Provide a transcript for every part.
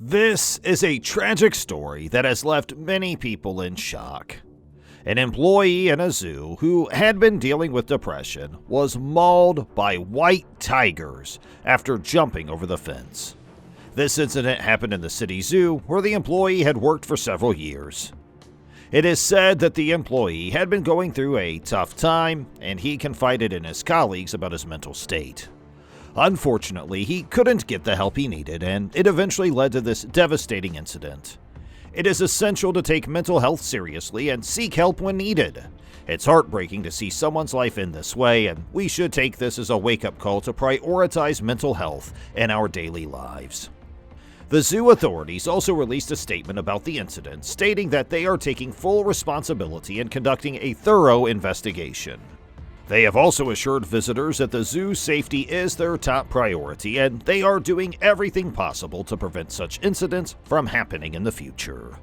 This is a tragic story that has left many people in shock. An employee in a zoo who had been dealing with depression was mauled by white tigers after jumping over the fence. This incident happened in the city zoo where the employee had worked for several years. It is said that the employee had been going through a tough time and he confided in his colleagues about his mental state. Unfortunately, he couldn't get the help he needed, and it eventually led to this devastating incident. It is essential to take mental health seriously and seek help when needed. It's heartbreaking to see someone's life end this way, and we should take this as a wake-up call to prioritize mental health in our daily lives. The zoo authorities also released a statement about the incident, stating that they are taking full responsibility and conducting a thorough investigation. They have also assured visitors that the zoo's safety is their top priority, and they are doing everything possible to prevent such incidents from happening in the future.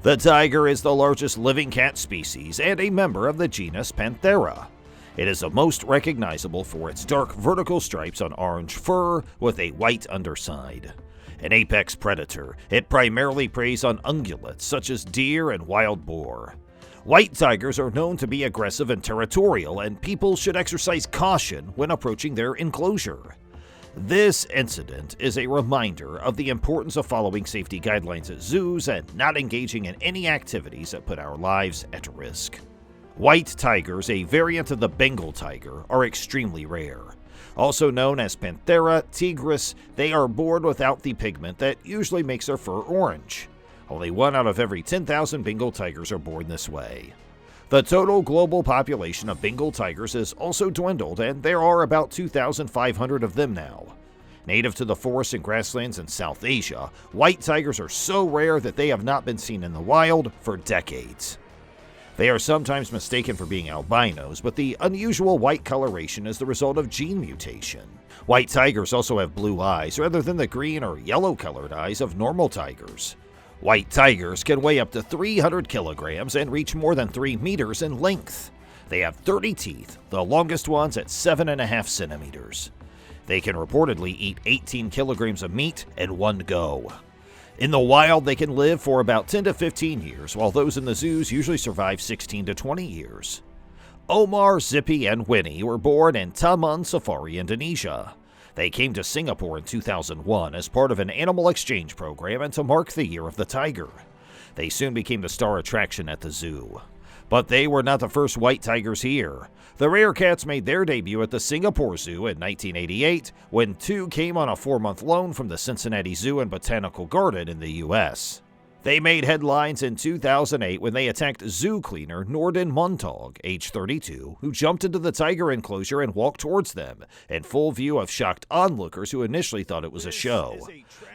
The tiger is the largest living cat species and a member of the genus Panthera. It is the most recognizable for its dark vertical stripes on orange fur with a white underside. An apex predator, it primarily preys on ungulates such as deer and wild boar. White tigers are known to be aggressive and territorial, and people should exercise caution when approaching their enclosure. This incident is a reminder of the importance of following safety guidelines at zoos and not engaging in any activities that put our lives at risk. White tigers, a variant of the Bengal tiger, are extremely rare. Also known as Panthera tigris, they are born without the pigment that usually makes their fur orange. Only 1 out of every 10,000 Bengal tigers are born this way. The total global population of Bengal tigers has also dwindled, and there are about 2,500 of them now. Native to the forests and grasslands in South Asia, white tigers are so rare that they have not been seen in the wild for decades. They are sometimes mistaken for being albinos, but the unusual white coloration is the result of gene mutation. White tigers also have blue eyes rather than the green or yellow-colored eyes of normal tigers. White tigers can weigh up to 300 kilograms and reach more than 3 meters in length. They have 30 teeth, the longest ones at 7.5 centimeters. They can reportedly eat 18 kilograms of meat in one go. In the wild, they can live for about 10 to 15 years, while those in the zoos usually survive 16 to 20 years. Omar, Zippy, and Winnie were born in Taman Safari, Indonesia. They came to Singapore in 2001 as part of an animal exchange program and to mark the Year of the Tiger. They soon became the star attraction at the zoo. But they were not the first white tigers here. The rare cats made their debut at the Singapore Zoo in 1988 when 2 came on a 4-month loan from the Cincinnati Zoo and Botanical Garden in the U.S. They made headlines in 2008 when they attacked zoo cleaner Nordin Montag, age 32, who jumped into the tiger enclosure and walked towards them, in full view of shocked onlookers who initially thought it was a show.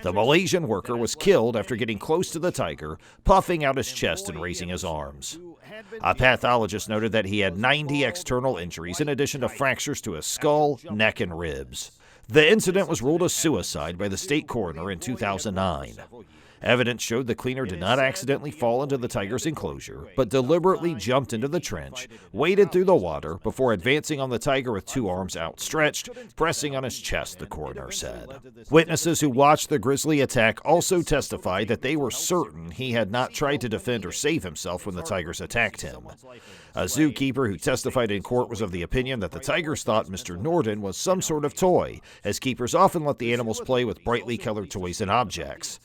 The Malaysian worker was killed after getting close to the tiger, puffing out his chest and raising his arms. A pathologist noted that he had 90 external injuries in addition to fractures to his skull, neck, and ribs. The incident was ruled a suicide by the state coroner in 2009. Evidence showed the cleaner did not accidentally fall into the tiger's enclosure, but deliberately jumped into the trench, waded through the water before advancing on the tiger with 2 arms outstretched, pressing on his chest, the coroner said. Witnesses who watched the grisly attack also testified that they were certain he had not tried to defend or save himself when the tigers attacked him. A zookeeper who testified in court was of the opinion that the tigers thought Mr. Nordin was some sort of toy, as keepers often let the animals play with brightly colored toys and objects.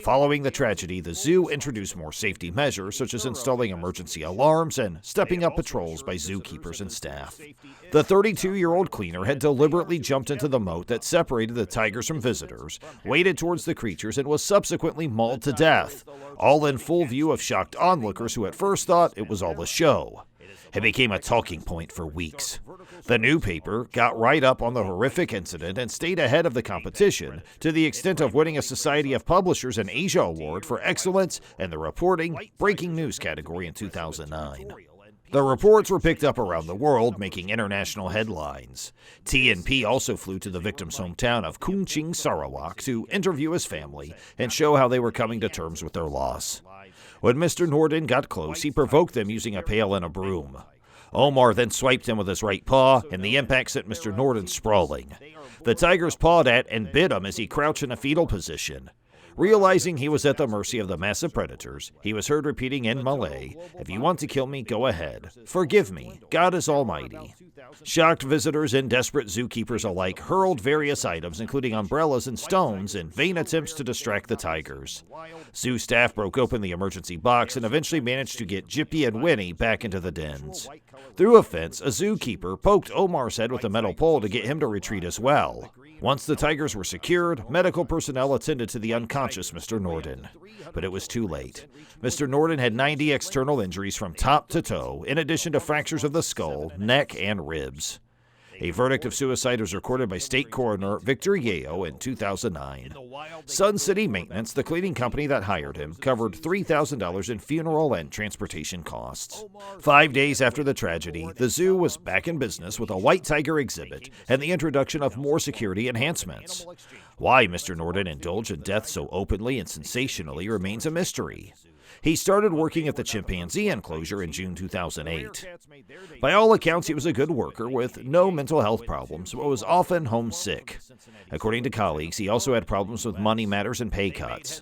Following the tragedy, the zoo introduced more safety measures, such as installing emergency alarms and stepping up patrols by zookeepers and staff. The 32-year-old cleaner had deliberately jumped into the moat that separated the tigers from visitors, waded towards the creatures, and was subsequently mauled to death, all in full view of shocked onlookers who at first thought it was all a show. It became a talking point for weeks. The new paper got right up on the horrific incident and stayed ahead of the competition, to the extent of winning a Society of Publishers and Asia Award for excellence in the reporting breaking news category in 2009. The reports were picked up around the world, making international headlines. TNP also flew to the victim's hometown of Kuching, Sarawak to interview his family and show how they were coming to terms with their loss. When Mr. Nordin got close, he provoked them using a pail and a broom. Omar then swiped him with his right paw, and the impact sent Mr. Nordin sprawling. The tigers pawed at and bit him as he crouched in a fetal position. Realizing he was at the mercy of the massive predators, he was heard repeating in Malay, "If you want to kill me, go ahead. Forgive me. God is almighty." Shocked visitors and desperate zookeepers alike hurled various items, including umbrellas and stones, in vain attempts to distract the tigers. Zoo staff broke open the emergency box and eventually managed to get Jippy and Winnie back into the dens. Through a fence, a zookeeper poked Omar's head with a metal pole to get him to retreat as well. Once the tigers were secured, medical personnel attended to the unconscious Mr. Norden. But it was too late. Mr. Norden had 90 external injuries from top to toe, in addition to fractures of the skull, neck, and ribs. A verdict of suicide was recorded by State Coroner Victor Yeo in 2009. Sun City Maintenance, the cleaning company that hired him, covered $3,000 in funeral and transportation costs. 5 days after the tragedy, the zoo was back in business with a white tiger exhibit and the introduction of more security enhancements. Why Mr. Norden indulged in death so openly and sensationally remains a mystery. He started working at the chimpanzee enclosure in June 2008. By all accounts, he was a good worker with no mental health problems, but was often homesick. According to colleagues, he also had problems with money matters and pay cuts.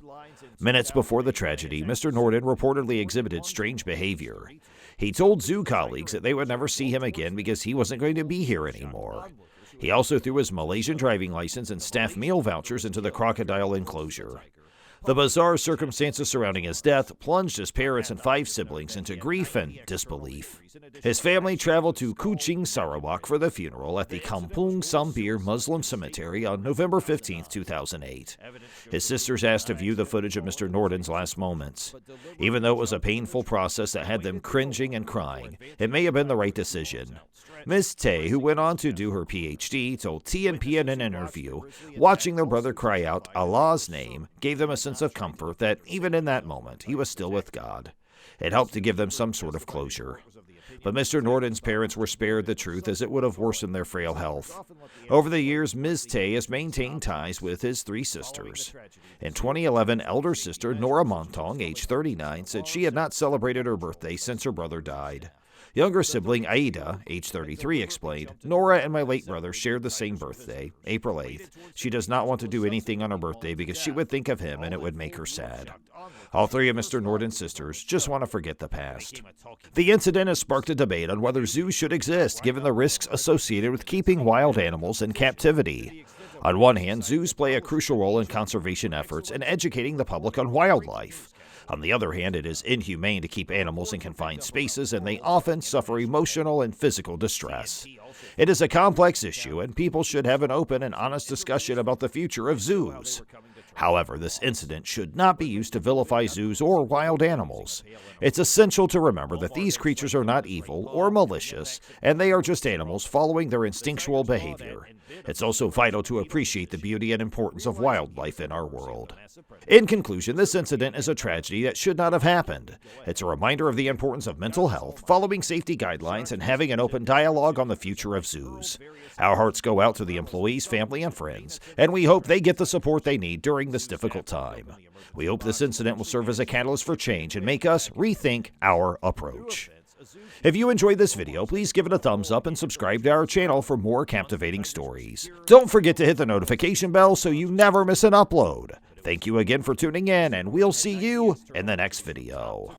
Minutes before the tragedy, Mr. Norden reportedly exhibited strange behavior. He told zoo colleagues that they would never see him again because he wasn't going to be here anymore. He also threw his Malaysian driving license and staff meal vouchers into the crocodile enclosure. The bizarre circumstances surrounding his death plunged his parents and 5 siblings into grief and disbelief. His family traveled to Kuching, Sarawak for the funeral at the Kampung Sambir Muslim Cemetery on November 15, 2008. His sisters asked to view the footage of Mr. Norden's last moments. Even though it was a painful process that had them cringing and crying, it may have been the right decision. Ms. Tay, who went on to do her PhD, told TNP in an interview, watching their brother cry out Allah's name gave them a sense of comfort that even in that moment, he was still with God. It helped to give them some sort of closure. But Mr. Norden's parents were spared the truth as it would have worsened their frail health. Over the years, Ms. Tay has maintained ties with his 3 sisters. In 2011, elder sister Nora Montong, age 39, said she had not celebrated her birthday since her brother died. Younger sibling Aida, age 33, explained, "Nora and my late brother shared the same birthday, April 8th. She does not want to do anything on her birthday because she would think of him and it would make her sad." All 3 of Mr. Norden's sisters just want to forget the past. The incident has sparked a debate on whether zoos should exist given the risks associated with keeping wild animals in captivity. On one hand, zoos play a crucial role in conservation efforts and educating the public on wildlife. On the other hand, it is inhumane to keep animals in confined spaces, and they often suffer emotional and physical distress. It is a complex issue, and people should have an open and honest discussion about the future of zoos. However, this incident should not be used to vilify zoos or wild animals. It's essential to remember that these creatures are not evil or malicious, and they are just animals following their instinctual behavior. It's also vital to appreciate the beauty and importance of wildlife in our world. In conclusion, this incident is a tragedy that should not have happened. It's a reminder of the importance of mental health, following safety guidelines, and having an open dialogue on the future of zoos. Our hearts go out to the employees, family, and friends, and we hope they get the support they need during this difficult time. We hope this incident will serve as a catalyst for change and make us rethink our approach. If you enjoyed this video, please give it a thumbs up and subscribe to our channel for more captivating stories. Don't forget to hit the notification bell so you never miss an upload. Thank you again for tuning in, and we'll see you in the next video.